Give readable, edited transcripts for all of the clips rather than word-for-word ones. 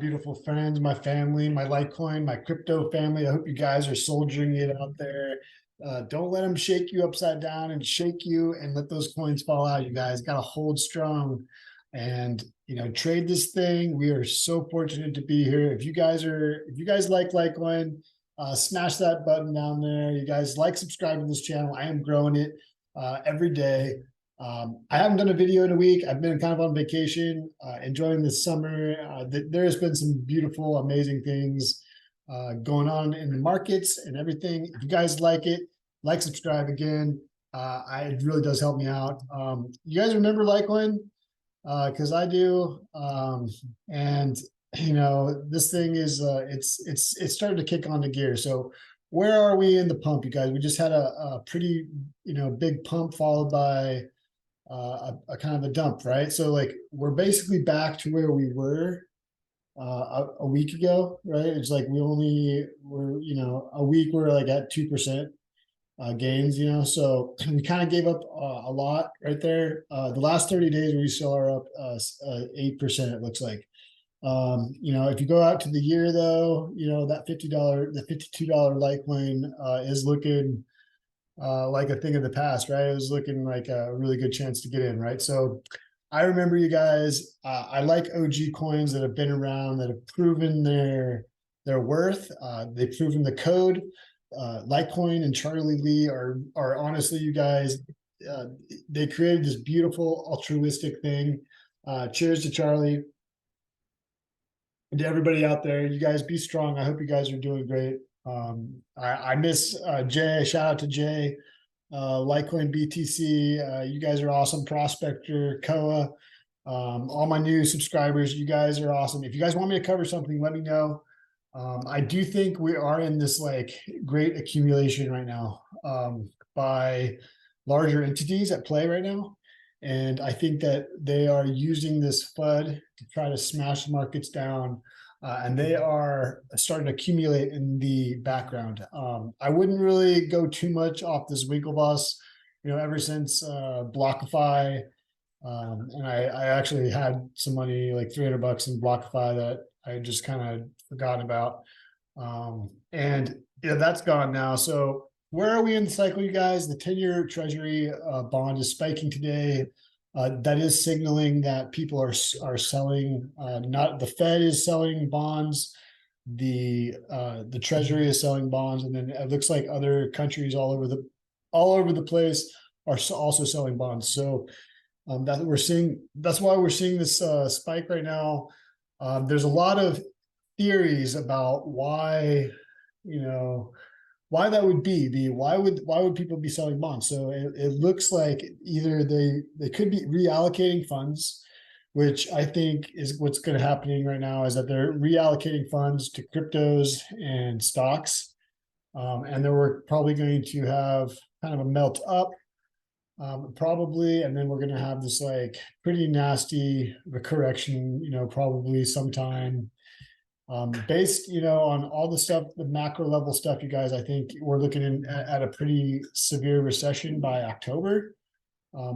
beautiful friends, my family, my Litecoin, my crypto family. I hope you guys are soldiering it out there. Don't let them shake you upside down and shake you and let those coins fall out. You guys got to hold strong and trade this thing. We are so fortunate to be here. If you guys like Litecoin, smash that button down there. You guys like subscribe to this channel. I am growing it every day. I haven't done a video in a week. I've been kind of on vacation, enjoying the summer. There has been some beautiful, amazing things going on in the markets and everything. If you guys like it, subscribe again. It really does help me out. You guys remember Litecoin? Because I do. And this thing is it's starting to kick on the gear. So where are we in the pump, you guys? We just had a pretty big pump followed by a kind of a dump, right? So like we're basically back to where we were a week ago, right? It's like we're a week we're like at 2% gains, so we kind of gave up a lot right there. The last 30 days we still are up 8%, it looks like. If you go out to the year though, that the $52 Litecoin is looking like a thing of the past, right? It was looking like a really good chance to get in, right? So I remember you guys. I like OG coins that have been around, that have proven their worth. They've proven the code. Litecoin and Charlie Lee are honestly, you guys, they created this beautiful altruistic thing. Cheers to Charlie and to everybody out there. You guys be strong. I hope you guys are doing great. I miss Jay. Shout out to Jay, Litecoin BTC. You guys are awesome. Prospector, Koa, all my new subscribers. You guys are awesome. If you guys want me to cover something, let me know. I do think we are in this like great accumulation right now by larger entities at play right now. And I think that they are using this FUD to try to smash markets down. And they are starting to accumulate in the background. I wouldn't really go too much off this Winklevoss, ever since BlockFi. And I actually had some money, like $300 in BlockFi that I just kind of forgot about. And that's gone now. So where are we in the cycle, you guys? The 10-year Treasury bond is spiking today. That is signaling that people are selling. Not the Fed is selling bonds, the Treasury is selling bonds, and then it looks like other countries all over the place are also selling bonds. So that's why we're seeing this spike right now. There's a lot of theories about why that would be. Why would people be selling bonds? So it looks like either they could be reallocating funds, which I think is what's going to happening right now, is that they're reallocating funds to cryptos and stocks. And then we're probably going to have kind of a melt up, probably, and then we're going to have this like pretty nasty correction, probably sometime. Based, on all the stuff, the macro level stuff, you guys, I think we're looking at a pretty severe recession by October.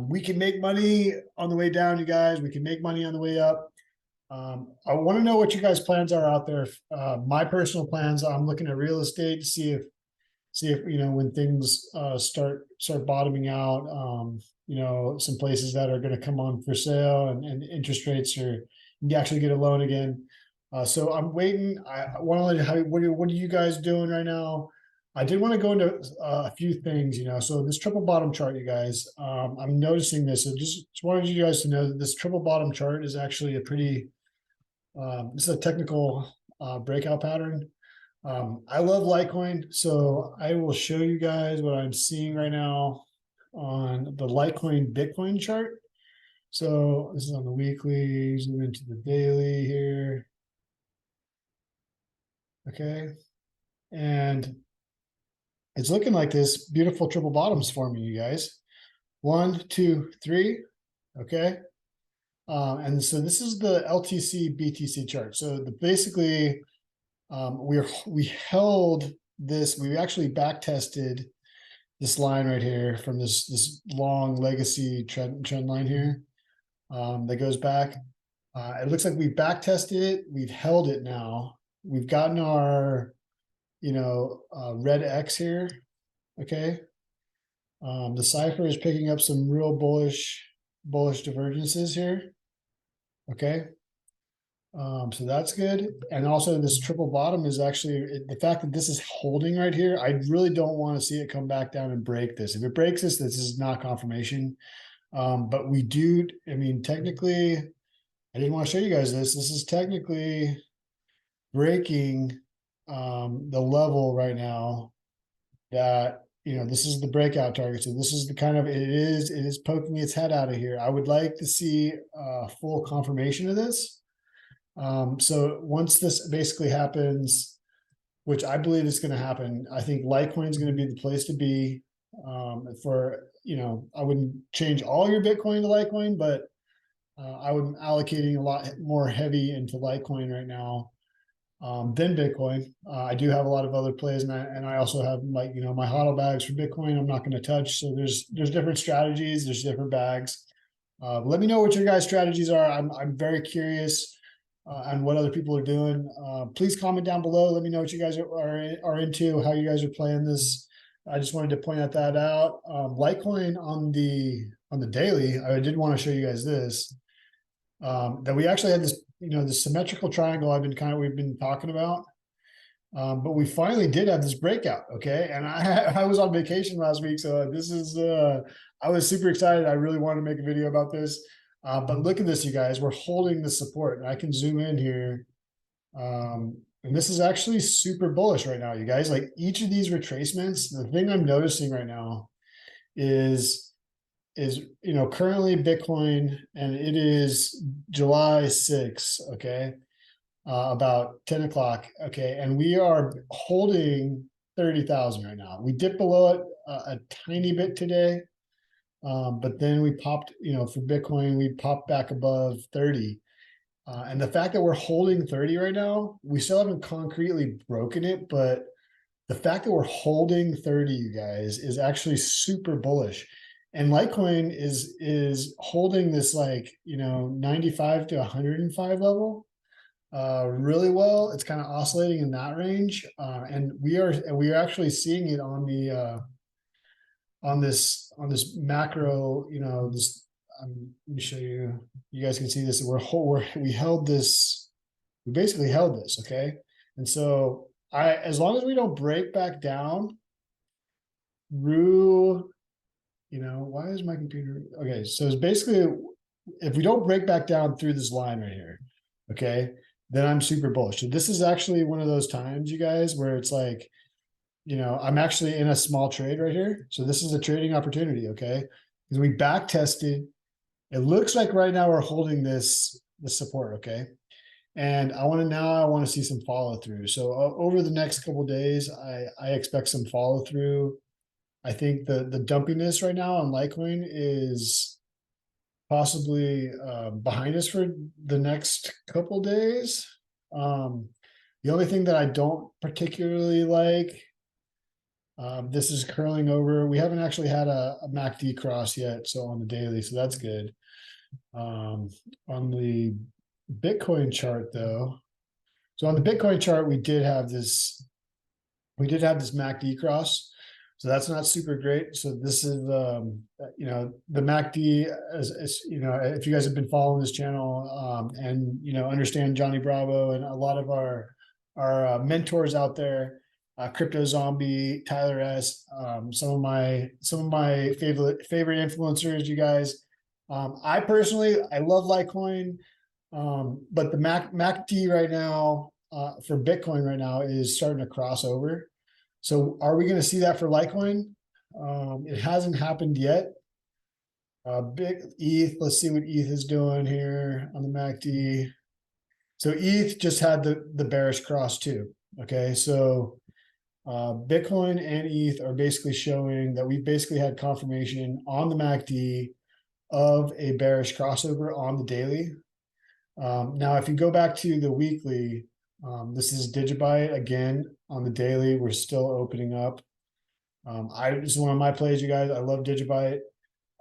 We can make money on the way down, you guys. We can make money on the way up. I want to know what you guys' plans are out there. My personal plans, I'm looking at real estate to see if when things start bottoming out, some places that are going to come on for sale and interest rates are, you can actually get a loan again. So I'm waiting. I want to know what are you guys doing right now? I did want to go into a few things, so this triple bottom chart, you guys, I'm noticing this. So just wanted you guys to know that this triple bottom chart is actually a pretty, this is a technical breakout pattern. I love Litecoin, so I will show you guys what I'm seeing right now on the Litecoin Bitcoin chart. So this is on the weekly, zoom into the daily here. Okay, and it's looking like this beautiful triple bottoms forming, you guys. 1, 2, 3. Okay, and so this is the LTC BTC chart. So basically, we held this. We actually back tested this line right here from this long legacy trend line here that goes back. It looks like we back tested it. We've held it now. We've gotten our, red X here. Okay. The cipher is picking up some real bullish divergences here. Okay. So that's good. And also this triple bottom is actually the fact that this is holding right here. I really don't want to see it come back down and break this. If it breaks this, this is not confirmation. But we do, I mean, technically, I didn't want to show you guys this. This is technically breaking the level right now that, this is the breakout target. So this is the kind of, it is poking its head out of here. I would like to see full confirmation of this. So once this basically happens, which I believe is going to happen, I think Litecoin is going to be the place to be for, I wouldn't change all your Bitcoin to Litecoin, but I would allocating a lot more heavy into Litecoin right now than Bitcoin. I do have a lot of other plays, and I also have my HODL bags for Bitcoin. I'm not going to touch. So there's different strategies. There's different bags. Let me know what your guys' strategies are. I'm very curious on what other people are doing. Please comment down below. Let me know what you guys are into, how you guys are playing this. I just wanted to point that out. Litecoin on the daily, I did want to show you guys this. That we actually had this, the symmetrical triangle we've been talking about. But we finally did have this breakout. Okay. And I was on vacation last week. So this is, I was super excited. I really wanted to make a video about this. But look at this, you guys, we're holding the support, and I can zoom in here. And this is actually super bullish right now, you guys. Like each of these retracements, the thing I'm noticing right now is currently Bitcoin, and it is July 6th, okay, about 10 o'clock, okay, and we are holding 30,000 right now. We dipped below it a tiny bit today, but then we popped, for Bitcoin, we popped back above 30. And the fact that we're holding 30 right now, we still haven't concretely broken it, but the fact that we're holding 30, you guys, is actually super bullish. And Litecoin is holding this 95 to 105 level really well. It's kind of oscillating in that range. And we are actually seeing it on the on this macro, this let me show you. You guys can see this. We held this. We basically held this, okay? And so as long as we don't break back down through, why is my computer? Okay, so it's basically, if we don't break back down through this line right here, okay, then I'm super bullish. So this is actually one of those times, you guys, where it's like, I'm actually in a small trade right here. So this is a trading opportunity, okay? Because we back tested. It looks like right now we're holding this support, okay? And I want to see some follow through. So over the next couple of days, I expect some follow through. I think the dumpiness right now on Litecoin is possibly behind us for the next couple days. The only thing that I don't particularly like, this is curling over. We haven't actually had a MACD cross yet, so on the daily, so that's good. On the Bitcoin chart though, so on the Bitcoin chart, we did have this MACD cross. So that's not super great. So this is, the MACD, if you guys have been following this channel and, understand Johnny Bravo and a lot of our mentors out there, Crypto Zombie, Tyler S, some of my favorite influencers, you guys. I personally, I love Litecoin, but the MACD right now for Bitcoin right now is starting to cross over. So are we going to see that for Litecoin? It hasn't happened yet. Big ETH, let's see what ETH is doing here on the MACD. So ETH just had the bearish cross too. Okay, so Bitcoin and ETH are basically showing that we basically had confirmation on the MACD of a bearish crossover on the daily. Now, if you go back to the weekly, this is Digibyte again on the daily. We're still opening up. This is one of my plays, you guys. I love Digibyte.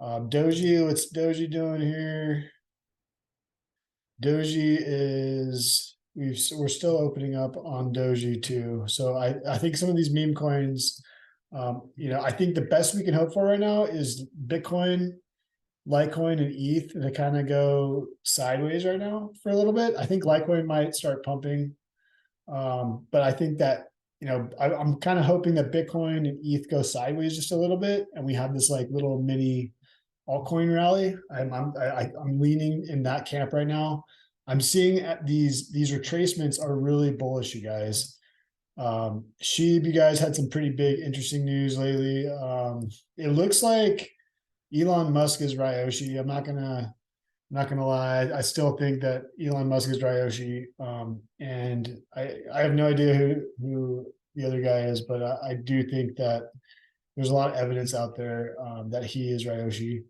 Doji, what's Doji doing here? Doji is we're still opening up on Doji too. So I think some of these meme coins, I think the best we can hope for right now is Bitcoin, Litecoin, and ETH to kind of go sideways right now for a little bit. I think Litecoin might start pumping, but I think that I'm kind of hoping that Bitcoin and ETH go sideways just a little bit, and we have this like little mini altcoin rally. I'm leaning in that camp right now. I'm seeing these retracements are really bullish, you guys. Sheeb, you guys had some pretty big, interesting news lately. It looks like Elon Musk is Ryoshi. I'm not gonna lie. I still think that Elon Musk is Ryoshi. And I have no idea who the other guy is, but I do think that there's a lot of evidence out there that he is Ryoshi.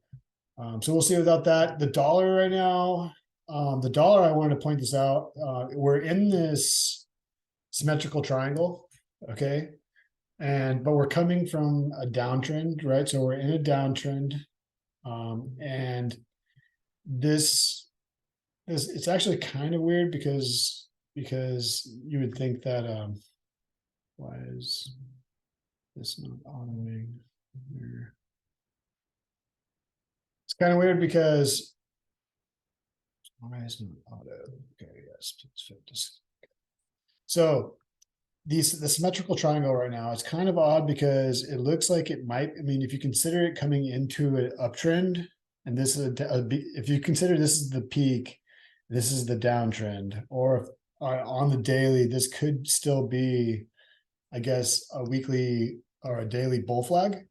So we'll see without that. The dollar right now, the dollar, I wanted to point this out. We're in this symmetrical triangle, okay? But we're coming from a downtrend, right? So we're in a downtrend. And this it's actually kind of weird because you would think that why is this not autoing here? It's kind of weird because why is not auto? Okay, yes, just so the symmetrical triangle right now, it's kind of odd because it looks like it might, I mean, if you consider it coming into an uptrend, and this is if you consider this is the peak, this is the downtrend, or if on the daily, this could still be, I guess, a weekly or a daily bull flag.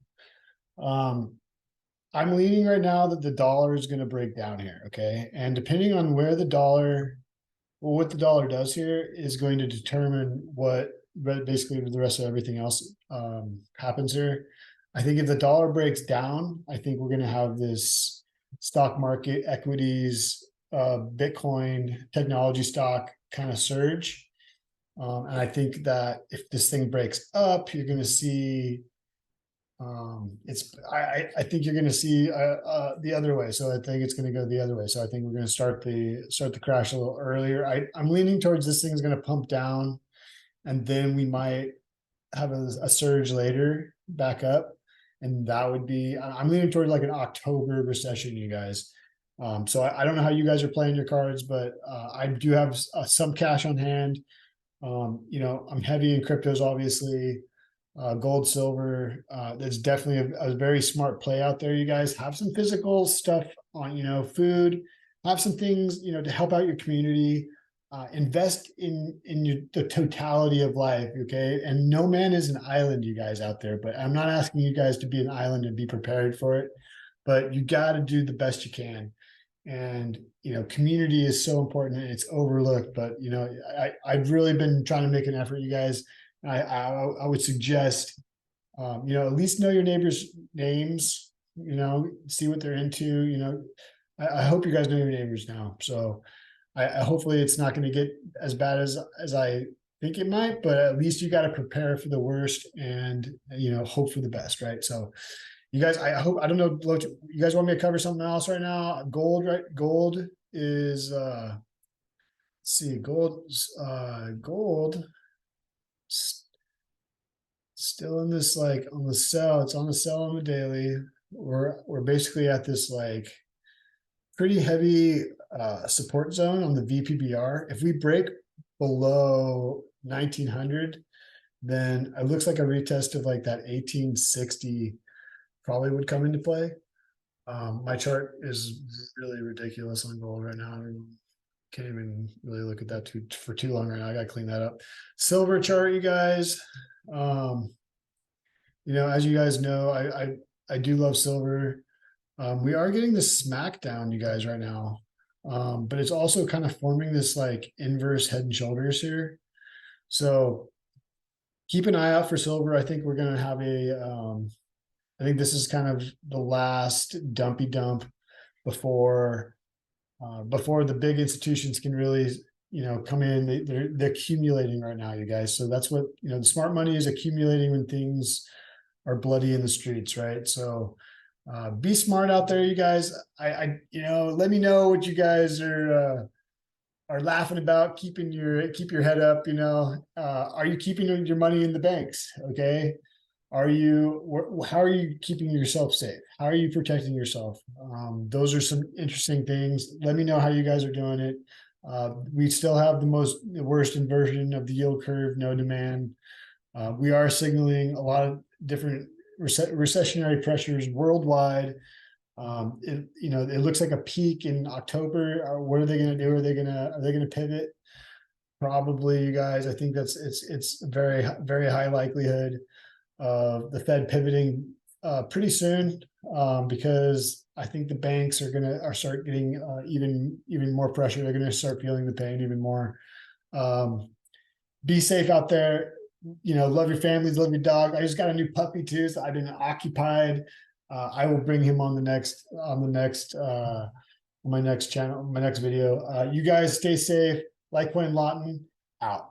I'm leaning right now that the dollar is going to break down here, okay? And depending on where the dollar, well, what the dollar does here is going to determine what basically the rest of everything else happens here. I think if the dollar breaks down, I think we're going to have this stock market, equities, Bitcoin, technology stock kind of surge. And I think that if this thing breaks up, you're going to see I think you're going to see the other way. So I think it's going to go the other way. So I think we're going to start the crash a little earlier. I'm leaning towards this thing's going to pump down, and then we might have a surge later back up, and that would be, I'm leaning towards like an October recession, you guys. So I don't know how you guys are playing your cards, but I do have some cash on hand. I'm heavy in cryptos, obviously. Gold, silver. That's definitely a very smart play out there. You guys have some physical stuff on, food, have some things, to help out your community. Invest in the totality of life, okay? And no man is an island, you guys out there. But I'm not asking you guys to be an island and be prepared for it, but you got to do the best you can. And community is so important and it's overlooked. But I've really been trying to make an effort, you guys. I would suggest, at least know your neighbors' names, see what they're into, I hope you guys know your neighbors now. So I hopefully it's not going to get as bad as I think it might, but at least you got to prepare for the worst and, hope for the best. Right. So you guys, I don't know, you guys want me to cover something else right now? Gold, right? Gold is, let's see, gold, still in this like on the sell. It's on the sell on the daily. We're basically at this like pretty heavy support zone on the VPBR. If we break below 1900, then it looks like a retest of like that 1860 probably would come into play. My chart is really ridiculous on gold right now. I can't even really look at that for too long right now. I gotta clean that up. Silver chart, you guys. As you guys know, I do love silver. We are getting the smackdown, you guys, right now. But it's also kind of forming this like inverse head and shoulders here. So keep an eye out for silver. I think we're gonna have I think this is kind of the last dumpy dump before the big institutions can really come in. They're accumulating right now, you guys. So that's what the smart money is accumulating when things are bloody in the streets, right? So be smart out there, you guys. Let me know what you guys are are laughing about keep your head up, are you keeping your money in the banks? Okay. How are you keeping yourself safe? How are you protecting yourself? Those are some interesting things. Let me know how you guys are doing it. We still have the worst inversion of the yield curve, no demand. We are signaling a lot of different recessionary pressures worldwide. It looks like a peak in October. What are they going to do? Are they going to pivot? Probably, you guys. I think it's very, very high likelihood of the Fed pivoting pretty soon, because I think the banks are start getting even more pressure. They're going to start feeling the pain even more. Be safe out there. Love your families, love your dog. I just got a new puppy too, so I've been occupied. I will bring him on my next channel, my next video. You guys stay safe. Litecoin Lawton out.